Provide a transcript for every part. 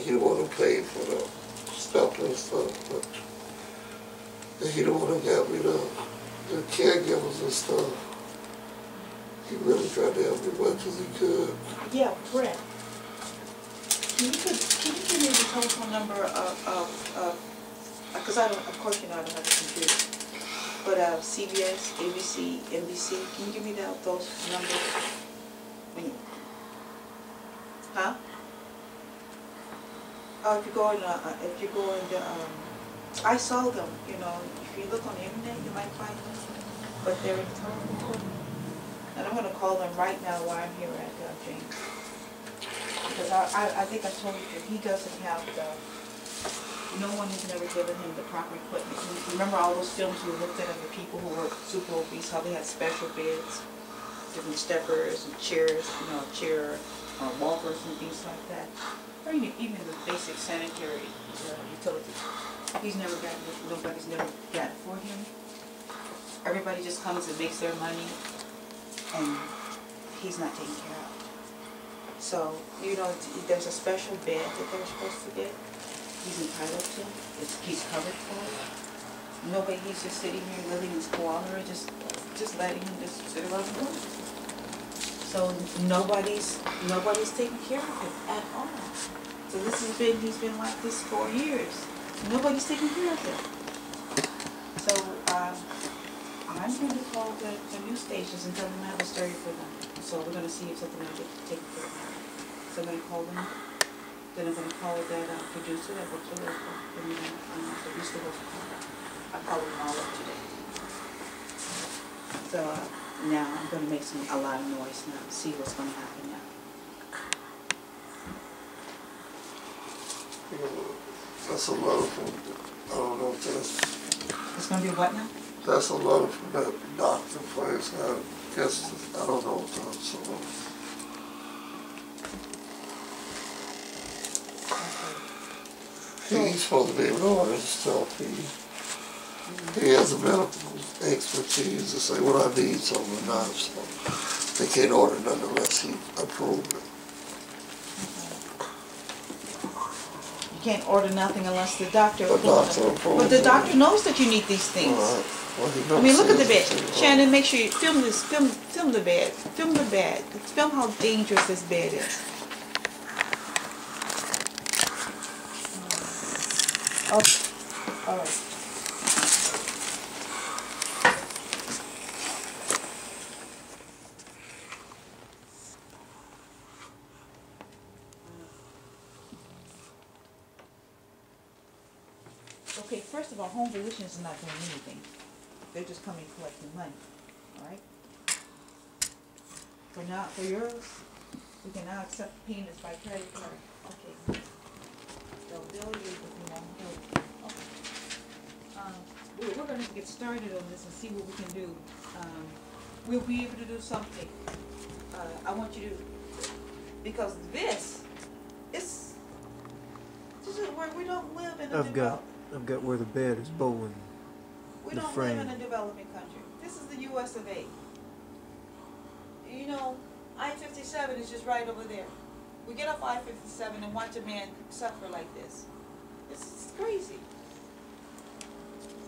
he don't want to pay for the stuff and stuff, but he don't want to get me the caregivers and stuff. He really tried to help me as much as he could. Yeah, Brett. Can you give me the telephone number of because I don't, of course you know I don't have a computer, but CBS, ABC, NBC, can you give me those numbers? Huh? Oh, if you go in the, I saw them, you know, if you look on the internet you might find them, but they're in telephone. And I'm going to call them right now while I'm here at James. Because I think I told you that he doesn't have no one has never given him the proper equipment. Remember all those films we looked at of the people who were super obese, how they had special beds, different steppers and chairs, you know, chair walkers and things like that. Or even the basic sanitary utilities. He's never gotten it, nobody's never gotten it for him. Everybody just comes and makes their money, and he's not taken care of. So, you know, there's a special bed that they're supposed to get. He's entitled to. He's covered for it. Nobody, he's just sitting here living in squalor, just letting him just sit around the room. So nobody's taking care of him at all. So he's been like this for years. Nobody's taking care of him. So I'm going to call the news stations and tell them I have a story for them. So we're going to see if something will get taken care of. So I'm going to call them. Then I'm going to call that producer that works with us. I called them all up today. So now I'm going to make a lot of noise now. See what's going to happen now. That's a lot of them. I don't know if that's... It's going to be what now? That's a lot of that doctor place. I guess, I don't know if that's so. He's supposed to be able to order stuff. He has a medical expertise to say what I need something or not. So they can't order nothing unless he approves it. You can't order nothing unless the doctor approves it. But the doctor knows that you need these things. Right. Well, I mean, look at the bed. Shannon, make sure you film this. Film the bed. Film the bed. Film how dangerous this bed is. Oh, all right. Okay, first of all, Home Physicians is not doing anything. They're just coming collecting money. All right. So now for yours, we can now accept payments by credit card. Okay. They'll bill you if you won't bill. Okay. We're going to get started on this and see what we can do. We'll be able to do something. I want you to, because this is where we don't live in a I've got where the bed is bowling. We don't live in a developing country. This is the U.S. of A. You know, I-57 is just right over there. We get off I-57 and watch a man suffer like this. It's crazy.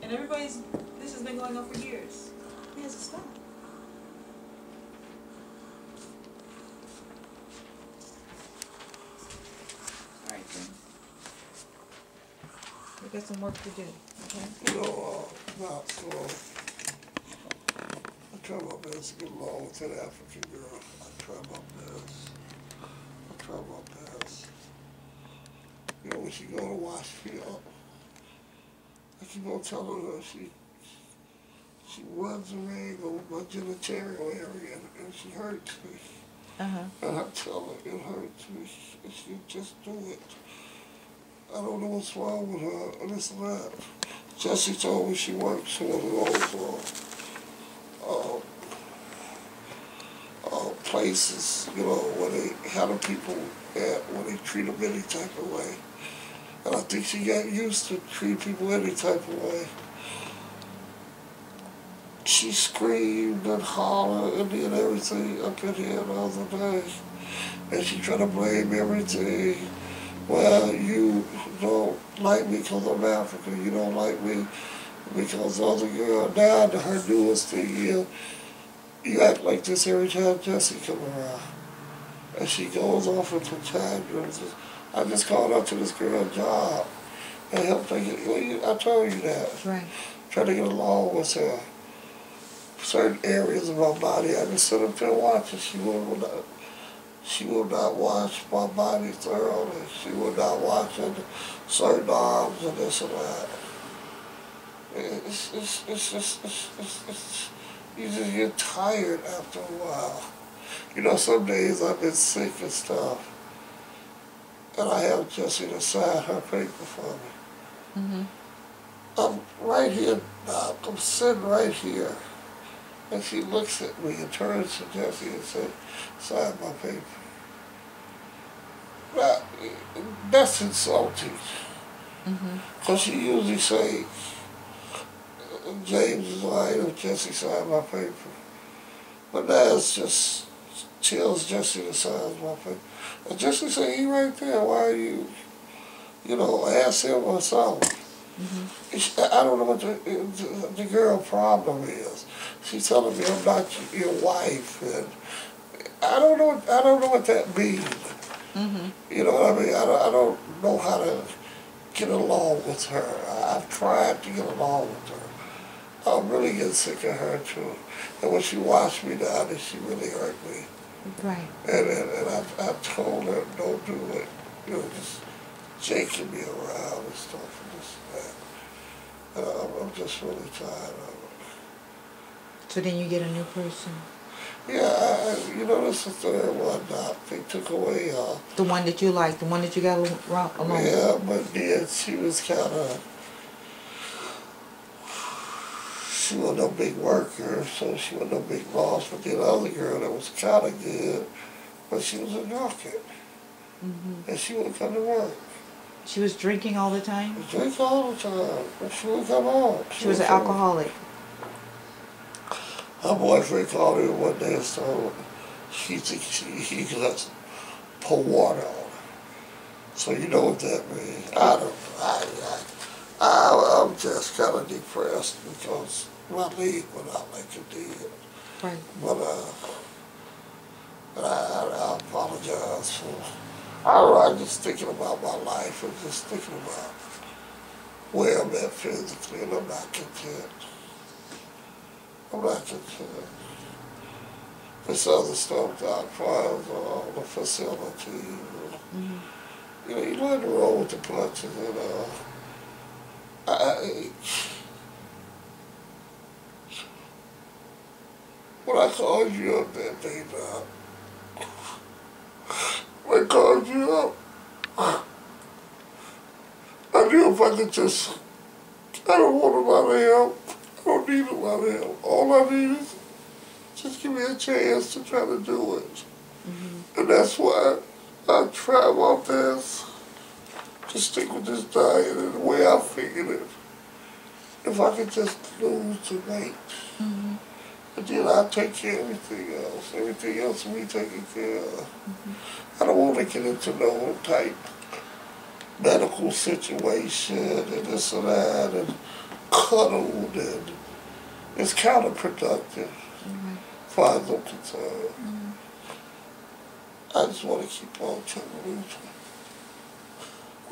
And this has been going on for years. It has to stop. All right, Jim. We've got some work to do, okay? You know, not so. I try my best to get along with that African girl. I try my best. You know, when she go to wash me up, I keep on telling her she runs a ring over my genital area and she hurts me. And I tell her it hurts me. She just do it. I don't know what's wrong with her, and this and that. Jessie told me she works for one of those places, you know, where they handle people where they treat them any type of way. And I think she got used to treat people any type of way. She screamed and hollered and did everything up in here the other day. And she tried to blame everything well, you don't like me because I'm African. You don't like me because the other girl died. Her newest thing is, you act like this every time Jesse come around. And she goes off into tantrums. I just called up to this girl's job and helped her get, I told you that. Right. Try to get along with her. Certain areas of my body, I just sit up there and watch it. She will not wash my body thoroughly. She will not wash certain arms and this and that. You just get tired after a while. You know, some days I've been sick and stuff, and I have Jessie to sign her paper for me. Mm-hmm. I'm right here, Doc. I'm sitting right here. And she looks at me and turns to Jessie and says, sign my paper. Now, that's insulting. Because she usually say, James is lying if Jessie signed my paper. But now it's just tells Jessie to sign my paper. And Jessie say, he right there, why are you, ask him or something. I don't know what the girl problem is. She's telling me I'm not your wife, and I don't know what that means. You know what I mean? I don't know how to get along with her. I've tried to get along with her. I'm really getting sick of her too. And when she washed me down, she really hurt me. Right. And I told her, don't do it. Just shaking me around and stuff and this and that. I'm just really tired of it. So then you get a new person? Yeah, this is the third one now. They took away, the one that you like, the one that you got along. Yeah, but then she was kind of, she wasn't no big worker, so she wasn't no big boss. But the other girl that was kind of good, but she was a drunkard. And she wouldn't come to work. She was drinking all the time? Drink all the time, but she wouldn't come home. She was an alcoholic. Her boyfriend called her one day and told her he just pour water on her. So you know what that means. I don't know. I'm just kind of depressed because my leg went out like it did. Right. But I apologize for, I don't know, I'm just thinking about my life and just thinking about where I'm at physically, and I'm not content. I'm not content. This other stuff, Doc, files, the facility. You learn to roll with the punches, when I called you up that day, Doc, when I called you up, I knew if I could just, I don't want a lot of help. I don't need a lot of help. All I need is just give me a chance to try to do it. And that's why I try my best to stick with this diet and the way I figured it. If I could just lose the weight, and then I'll take care of everything else. Everything else will be taken care of. I don't want to get into no type medical situation and this and that and cuddled, and it's counterproductive as far as I'm concerned. I just want to keep on telling.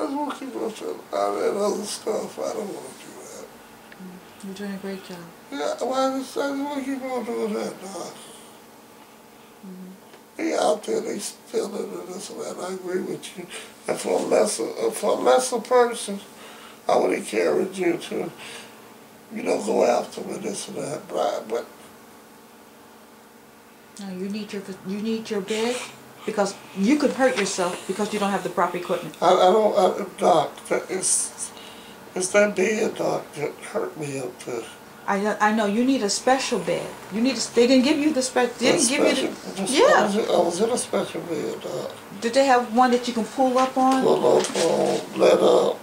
I just want to keep on telling all that other stuff. I don't want to do that. You're doing a great job. Yeah, well, I just want to keep on doing that, Doc. They out there, they stealing and this and that. I agree with you. And for a lesser person, I would encourage you to, go after them and this and that. But no, you need your bed, because you could hurt yourself because you don't have the proper equipment. Doc, it's that bed, Doc, that hurt me up there. I know, you need a special bed. They didn't give you the special, yeah. I was in a special bed, Doc. Did they have one that you can pull up on? Pull up on, let up,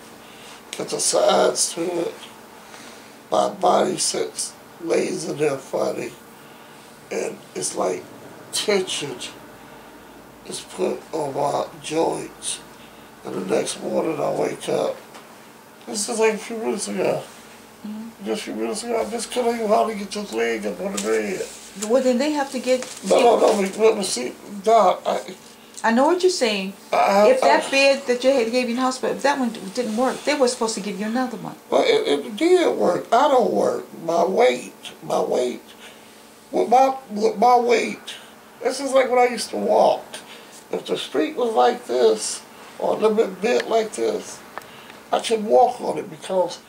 get the sides to it. My body lays in there funny, and it's like tension is put on my joints, And the next morning I wake up. This is like a few minutes ago. Just a few minutes ago, I just couldn't even hardly get this leg up on the bed. Well, then they have to get. No, see, Doc, I know what you're saying. If that bed that you had gave you in the hospital, if that one didn't work, they were supposed to give you another one. Well, it did work. I don't work. My weight. With my weight, this is like when I used to walk. If the street was like this, or a little bit bent like this, I could walk on it because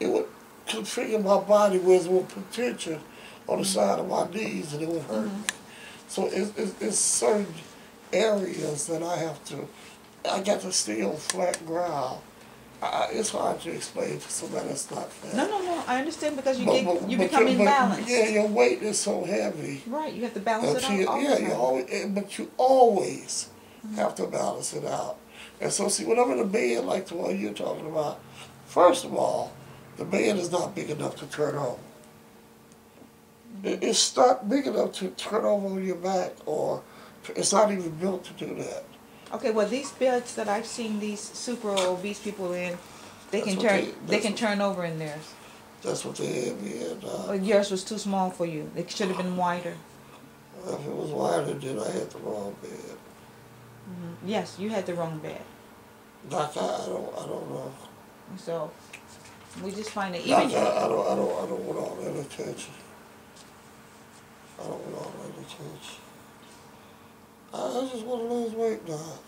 it would configure my body where it would put tension on the side of my knees and it would hurt me. So it's certain areas that I got to stay on flat ground. It's hard to explain to somebody that's not fat. No, I understand because you become imbalanced. Yeah, your weight is so heavy. Right, you have to balance it out. But you always have to balance it out. And so, see, when I'm in a bed like the one you're talking about, first of all, the bed is not big enough to turn over. It's not big enough to turn over on your back, or it's not even built to do that. Okay, well, these beds that I've seen these super obese people in, they can turn over in theirs. That's what they had me in. Well, yours was too small for you. It should have been wider. Well, if it was wider, then I had the wrong bed. Yes, you had the wrong bed. Doc, I don't know. So we just find that Doc, even I don't want all that attention. I don't want all that attention. I just want to lose weight, Doc.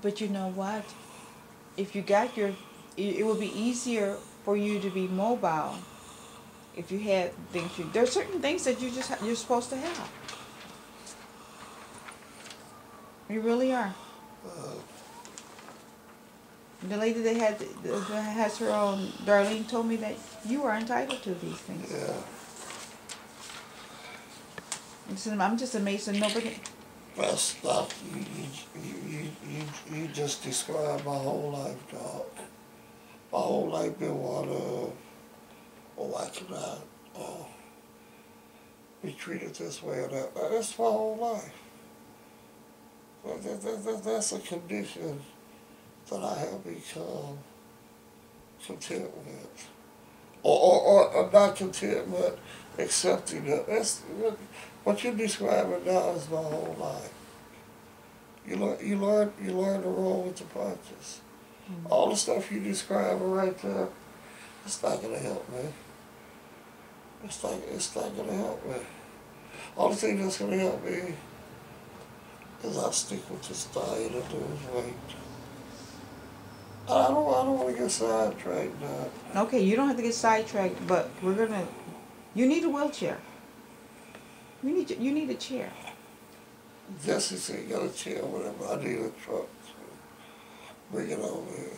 but you know what? If you got it would be easier for you to be mobile if you had things. There are certain things that you're supposed to have. You really are. The lady that has her own, Darlene, told me that you are entitled to these things. Yeah. I'm just amazed that nobody. Well, stop. You just described my whole life, Doc. My whole life been one of, I cannot be treated this way or that. That's my whole life. That's a condition that I have become content with. Or not content, but accepting it. That's what you're describing now is my whole life. You learn to roll with the punches. All the stuff you describe right there, it's not gonna help me. It's not gonna help me. All the thing that's gonna help me is I stick with this diet and lose weight. I don't want to get sidetracked now. Okay, you don't have to get sidetracked, but you need a wheelchair. You need a chair. Jesse said, you got a chair, whatever. I need a truck. Bring it over here.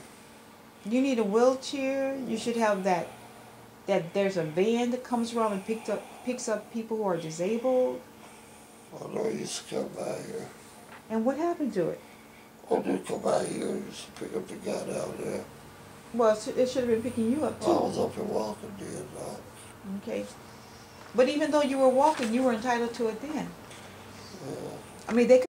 You need a wheelchair. You should have that there's a van that comes around and picks up people who are disabled. I know you used to come by here. And what happened to it? Oh, did come by here, you used to pick up the guy down there. Well, it should have been picking you up too. I was up here walking then, Doc. Okay. But even though you were walking, you were entitled to it then. Yeah. I mean, they